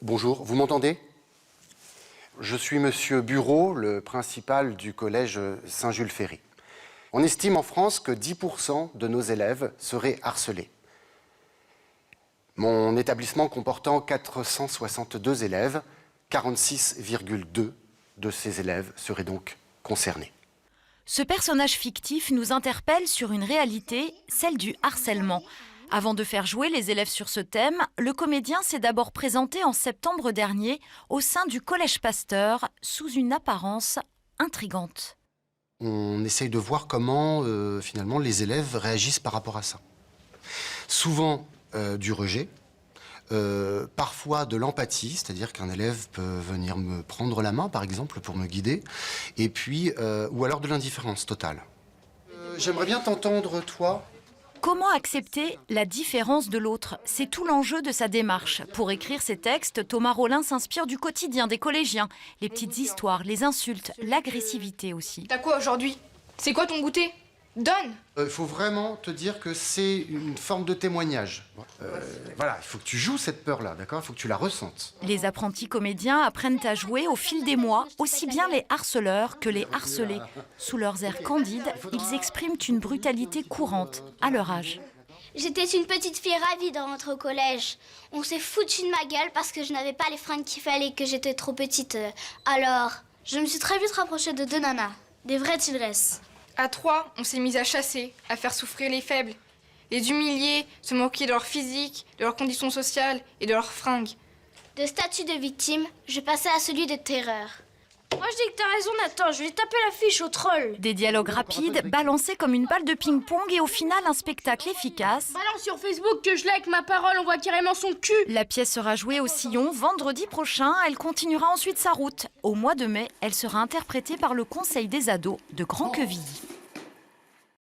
Bonjour, vous m'entendez? Je suis Monsieur Bureau, le principal du collège Saint-Jules-Ferry. On estime en France que 10% de nos élèves seraient harcelés. Mon établissement comportant 462 élèves, 46,2 de ces élèves seraient donc concernés. Ce personnage fictif nous interpelle sur une réalité, celle du harcèlement. Avant de faire jouer les élèves sur ce thème, le comédien s'est d'abord présenté en septembre dernier au sein du Collège Pasteur sous une apparence intrigante. On essaye de voir comment, finalement, les élèves réagissent par rapport à ça. Souvent, du rejet, parfois de l'empathie, c'est-à-dire qu'un élève peut venir me prendre la main, par exemple, pour me guider, et puis, ou alors de l'indifférence totale. J'aimerais bien t'entendre, toi. Comment accepter la différence de l'autre? C'est tout l'enjeu de sa démarche. Pour écrire ses textes, Thomas Rollin s'inspire du quotidien des collégiens. Les petites histoires, les insultes, l'agressivité aussi. T'as quoi aujourd'hui? C'est quoi ton goûter? Donne! Il faut vraiment te dire que c'est une forme de témoignage. Voilà, il faut que tu joues cette peur-là, d'accord? Il faut que tu la ressentes. Les apprentis comédiens apprennent à jouer au fil des mois, aussi bien les harceleurs que les harcelés. Sous leurs airs candides, ils expriment une brutalité courante à leur âge. J'étais une petite fille ravie de rentrer au collège. On s'est foutu de ma gueule parce que je n'avais pas les fringues qu'il fallait, que j'étais trop petite. Alors, je me suis très vite rapprochée de deux nanas, des vraies tigresses. À 3, on s'est mis à chasser, à faire souffrir les faibles, les humilier, se moquer de leur physique, de leurs conditions sociales et de leurs fringues. De statut de victime, je passais à celui de terreur. Moi je dis que t'as raison Nathan, je vais taper la fiche au troll. Des dialogues rapides, balancés comme une balle de ping-pong et au final un spectacle efficace. Balance sur Facebook que je like ma parole, on voit carrément son cul. La pièce sera jouée au Sillon vendredi prochain. Elle continuera ensuite sa route. Au mois de mai, elle sera interprétée par le Conseil des ados de Grand-Quevilly.